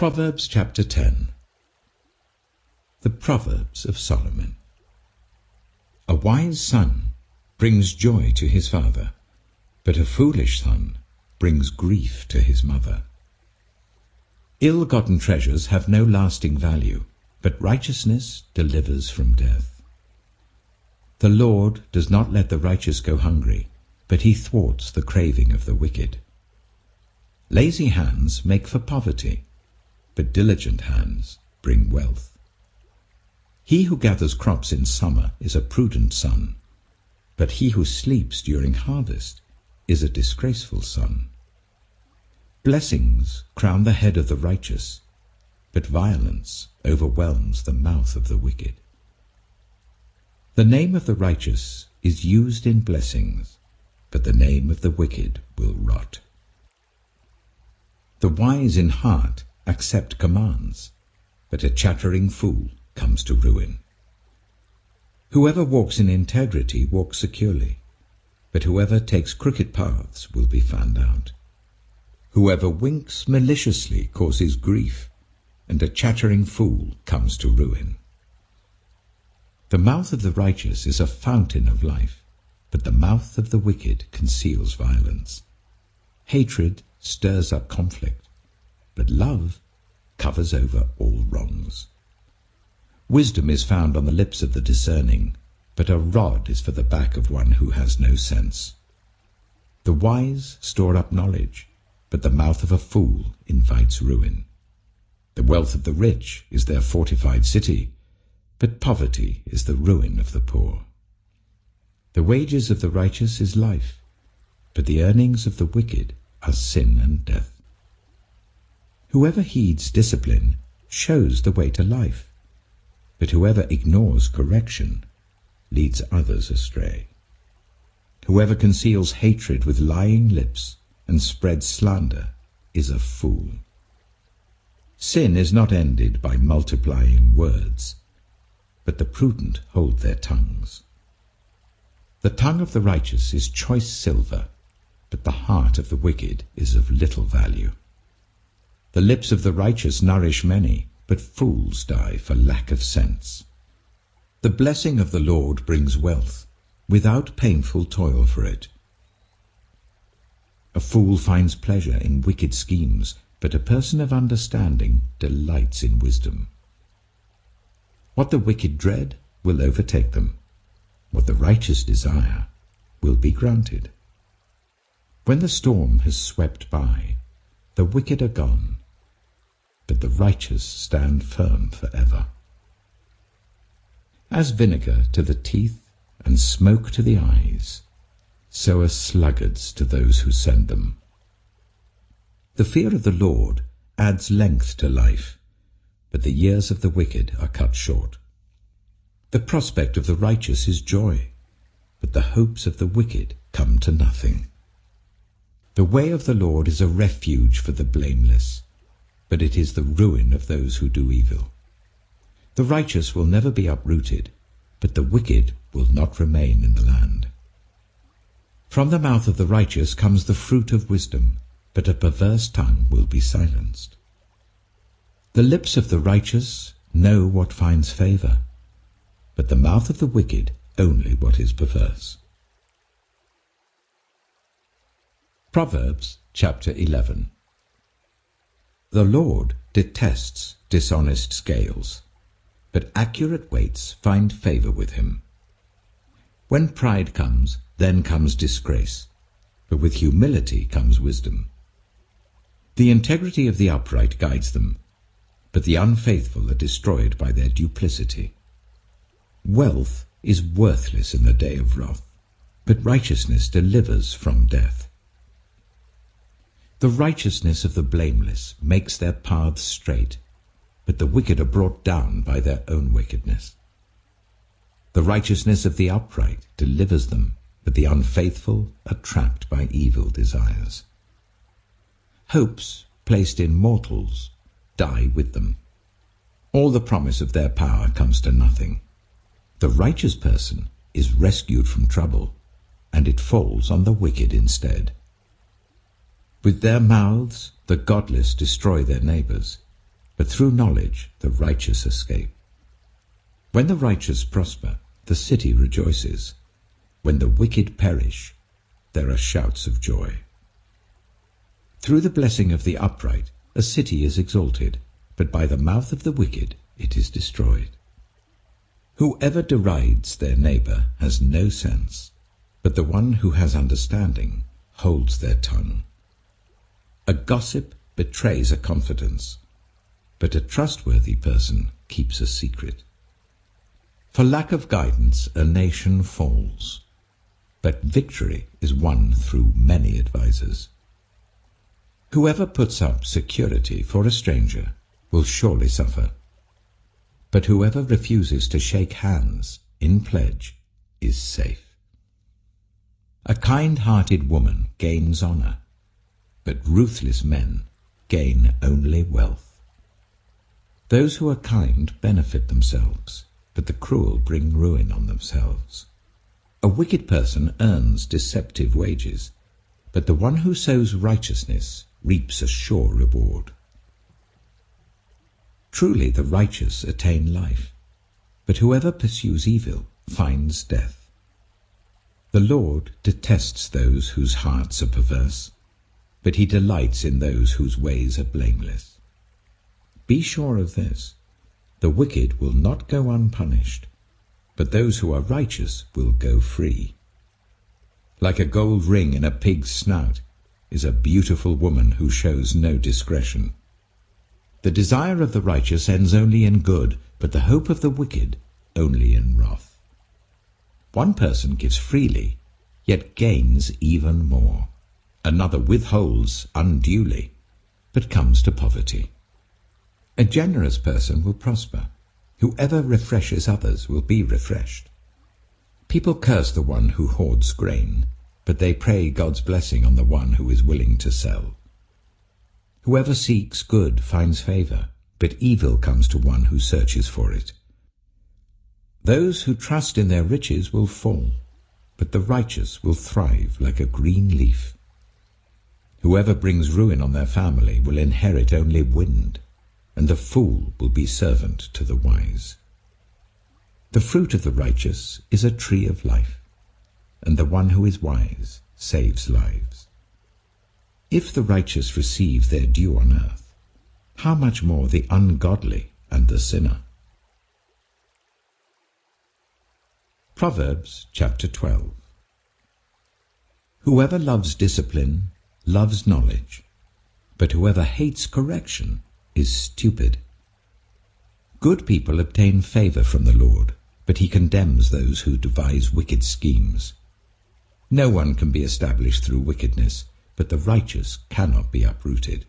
Proverbs chapter 10. The Proverbs of Solomon. A wise son brings joy to his father, but a foolish son brings grief to his mother. Ill-gotten treasures have no lasting value, but righteousness delivers from death. The Lord does not let the righteous go hungry, but he thwarts the craving of the wicked. Lazy hands make for poverty, but diligent hands bring wealth. He who gathers crops in summer is a prudent son, but he who sleeps during harvest is a disgraceful son. Blessings crown the head of the righteous, but violence overwhelms the mouth of the wicked. The name of the righteous is used in blessings, but the name of the wicked will rot. The wise in heart accept commands, but a chattering fool comes to ruin. Whoever walks in integrity walks securely, but whoever takes crooked paths will be found out. Whoever winks maliciously causes grief, and a chattering fool comes to ruin. The mouth of the righteous is a fountain of life, but the mouth of the wicked conceals violence. Hatred stirs up conflict, but love covers over all wrongs. Wisdom is found on the lips of the discerning, but a rod is for the back of one who has no sense. The wise store up knowledge, but the mouth of a fool invites ruin. The wealth of the rich is their fortified city, but poverty is the ruin of the poor. The wages of the righteous is life, but the earnings of the wicked are sin and death. Whoever heeds discipline shows the way to life, but whoever ignores correction leads others astray. Whoever conceals hatred with lying lips and spreads slander is a fool. Sin is not ended by multiplying words, but the prudent hold their tongues. The tongue of the righteous is choice silver, but the heart of the wicked is of little value. The lips of the righteous nourish many, but fools die for lack of sense. The blessing of the Lord brings wealth, without painful toil for it. A fool finds pleasure in wicked schemes, but a person of understanding delights in wisdom. What the wicked dread will overtake them. What the righteous desire will be granted. When the storm has swept by, the wicked are gone, but the righteous stand firm forever. As vinegar to the teeth and smoke to the eyes, so are sluggards to those who send them. The fear of the Lord adds length to life, but the years of the wicked are cut short. The prospect of the righteous is joy, but the hopes of the wicked come to nothing. The way of the Lord is a refuge for the blameless, but it is the ruin of those who do evil. The righteous will never be uprooted, but the wicked will not remain in the land. From the mouth of the righteous comes the fruit of wisdom, but a perverse tongue will be silenced. The lips of the righteous know what finds favor, but the mouth of the wicked only what is perverse. Proverbs chapter 11. The Lord detests dishonest scales, but accurate weights find favor with him. When pride comes, then comes disgrace, but with humility comes wisdom. The integrity of the upright guides them, but the unfaithful are destroyed by their duplicity. Wealth is worthless in the day of wrath, but righteousness delivers from death. The righteousness of the blameless makes their paths straight, but the wicked are brought down by their own wickedness. The righteousness of the upright delivers them, but the unfaithful are trapped by evil desires. Hopes placed in mortals die with them. All the promise of their power comes to nothing. The righteous person is rescued from trouble, and it falls on the wicked instead. With their mouths the godless destroy their neighbors, but through knowledge the righteous escape. When the righteous prosper, the city rejoices. When the wicked perish, there are shouts of joy. Through the blessing of the upright, a city is exalted, but by the mouth of the wicked it is destroyed. Whoever derides their neighbor has no sense, but the one who has understanding holds their tongue. A gossip betrays a confidence, but a trustworthy person keeps a secret. For lack of guidance a nation falls, but victory is won through many advisers. Whoever puts up security for a stranger will surely suffer, but whoever refuses to shake hands in pledge is safe. A kind-hearted woman gains honor, but ruthless men gain only wealth. Those who are kind benefit themselves, but the cruel bring ruin on themselves. A wicked person earns deceptive wages, but the one who sows righteousness reaps a sure reward. Truly the righteous attain life, but whoever pursues evil finds death. The Lord detests those whose hearts are perverse, but he delights in those whose ways are blameless. Be sure of this, the wicked will not go unpunished, but those who are righteous will go free. Like a gold ring in a pig's snout is a beautiful woman who shows no discretion. The desire of the righteous ends only in good, but the hope of the wicked only in wrath. One person gives freely, yet gains even more. Another withholds unduly, but comes to poverty. A generous person will prosper. Whoever refreshes others will be refreshed. People curse the one who hoards grain, but they pray God's blessing on the one who is willing to sell. Whoever seeks good finds favor, but evil comes to one who searches for it. Those who trust in their riches will fall, but the righteous will thrive like a green leaf. Whoever brings ruin on their family will inherit only wind, and the fool will be servant to the wise. The fruit of the righteous is a tree of life, and the one who is wise saves lives. If the righteous receive their due on earth, how much more the ungodly and the sinner? Proverbs chapter 12. Whoever loves discipline loves knowledge, but whoever hates correction is stupid. Good people obtain favor from the Lord, but he condemns those who devise wicked schemes. No one can be established through wickedness, but the righteous cannot be uprooted.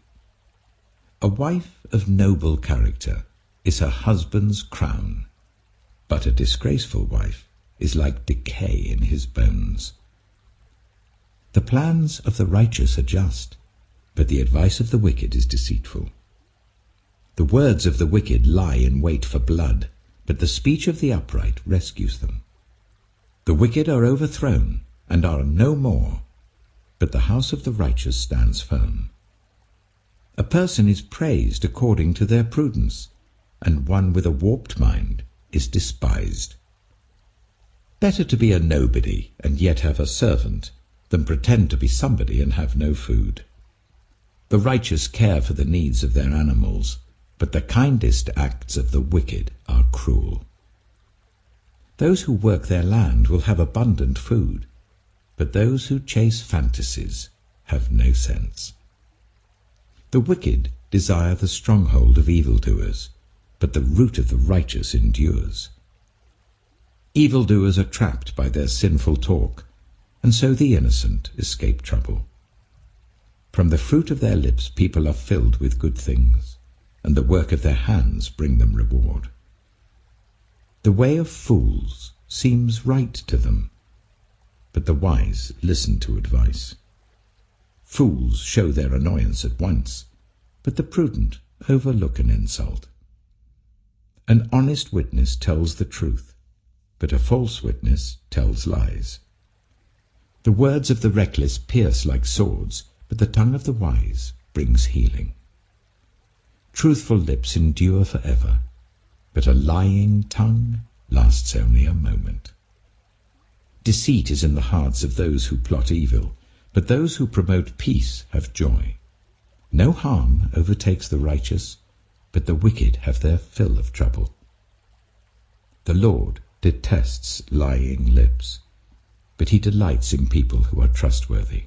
A wife of noble character is her husband's crown, but a disgraceful wife is like decay in his bones. The plans of the righteous are just, but the advice of the wicked is deceitful. The words of the wicked lie in wait for blood, but the speech of the upright rescues them. The wicked are overthrown and are no more, but the house of the righteous stands firm. A person is praised according to their prudence, and one with a warped mind is despised. Better to be a nobody and yet have a servant than pretend to be somebody and have no food. The righteous care for the needs of their animals, but the kindest acts of the wicked are cruel. Those who work their land will have abundant food, but those who chase fantasies have no sense. The wicked desire the stronghold of evildoers, but the root of the righteous endures. Evildoers are trapped by their sinful talk, and so the innocent escape trouble. From the fruit of their lips people are filled with good things, and the work of their hands bring them reward. The way of fools seems right to them, but the wise listen to advice. Fools show their annoyance at once, but the prudent overlook an insult. An honest witness tells the truth, but a false witness tells lies. The words of the reckless pierce like swords, but the tongue of the wise brings healing. Truthful lips endure forever, but a lying tongue lasts only a moment. Deceit is in the hearts of those who plot evil, but those who promote peace have joy. No harm overtakes the righteous, but the wicked have their fill of trouble. The Lord detests lying lips, but he delights in people who are trustworthy.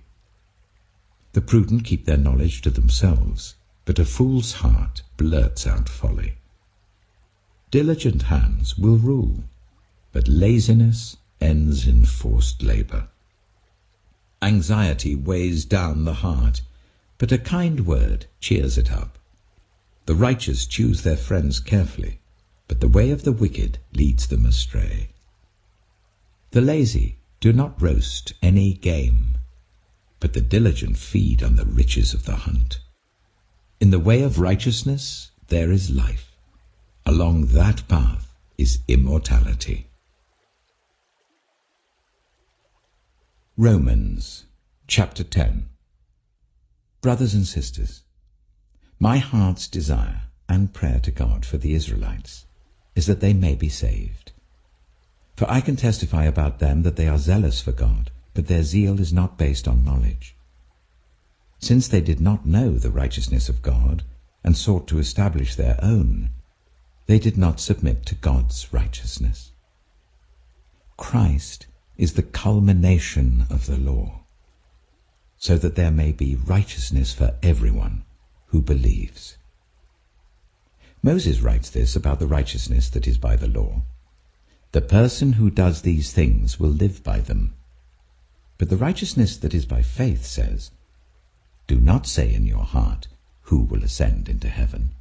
The prudent keep their knowledge to themselves, but a fool's heart blurts out folly. Diligent hands will rule, but laziness ends in forced labor. Anxiety weighs down the heart, but a kind word cheers it up. The righteous choose their friends carefully, but the way of the wicked leads them astray. The lazy do not roast any game, but the diligent feed on the riches of the hunt. In the way of righteousness there is life. Along that path is immortality. Romans chapter 10. Brothers and sisters, my heart's desire and prayer to God for the Israelites is that they may be saved. For I can testify about them that they are zealous for God, but their zeal is not based on knowledge. Since they did not know the righteousness of God and sought to establish their own, they did not submit to God's righteousness. Christ is the culmination of the law, so that there may be righteousness for everyone who believes. Moses writes this about the righteousness that is by the law. The person who does these things will live by them. But the righteousness that is by faith says, do not say in your heart, who will ascend into heaven?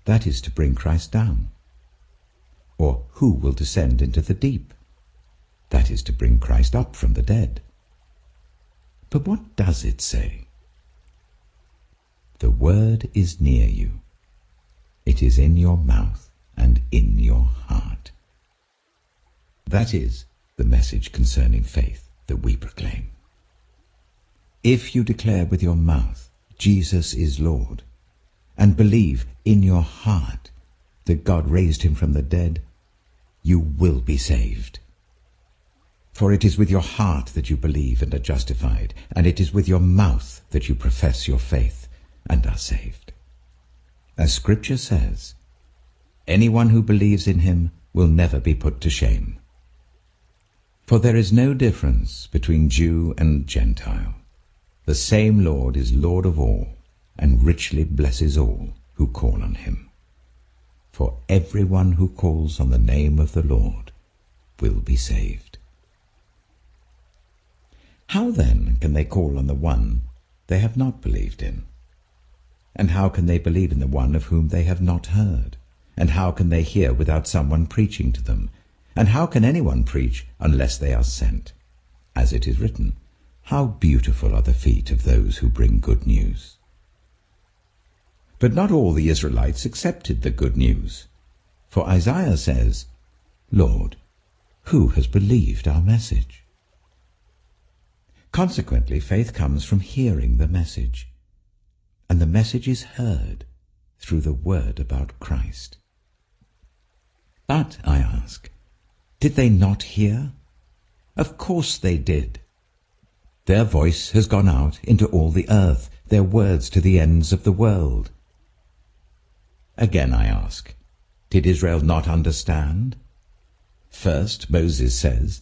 That is to bring Christ down. Or who will descend into the deep? That is to bring Christ up from the dead. But what does it say? The word is near you. It is in your mouth and in your heart. That is the message concerning faith that we proclaim. If you declare with your mouth Jesus is Lord, and believe in your heart that God raised him from the dead, you will be saved. For it is with your heart that you believe and are justified, and it is with your mouth that you profess your faith and are saved. As Scripture says, anyone who believes in him will never be put to shame. For there is no difference between Jew and Gentile. The same Lord is Lord of all, and richly blesses all who call on him. For everyone who calls on the name of the Lord will be saved. How then can they call on the one they have not believed in? And how can they believe in the one of whom they have not heard? And how can they hear without someone preaching to them? And how can anyone preach unless they are sent? As it is written, how beautiful are the feet of those who bring good news. But not all the Israelites accepted the good news. For Isaiah says, Lord, who has believed our message? Consequently, faith comes from hearing the message, and the message is heard through the word about Christ. But, I ask, did they not hear? Of course they did. Their voice has gone out into all the earth, their words to the ends of the world. Again I ask, did Israel not understand? First, Moses says,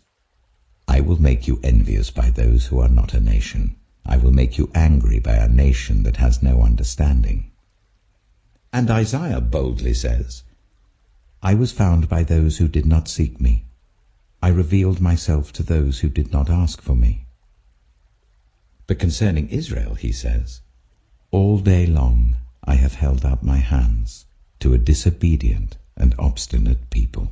I will make you envious by those who are not a nation. I will make you angry by a nation that has no understanding. And Isaiah boldly says, I was found by those who did not seek me. I revealed myself to those who did not ask for me. But concerning Israel, he says, all day long I have held out my hands to a disobedient and obstinate people.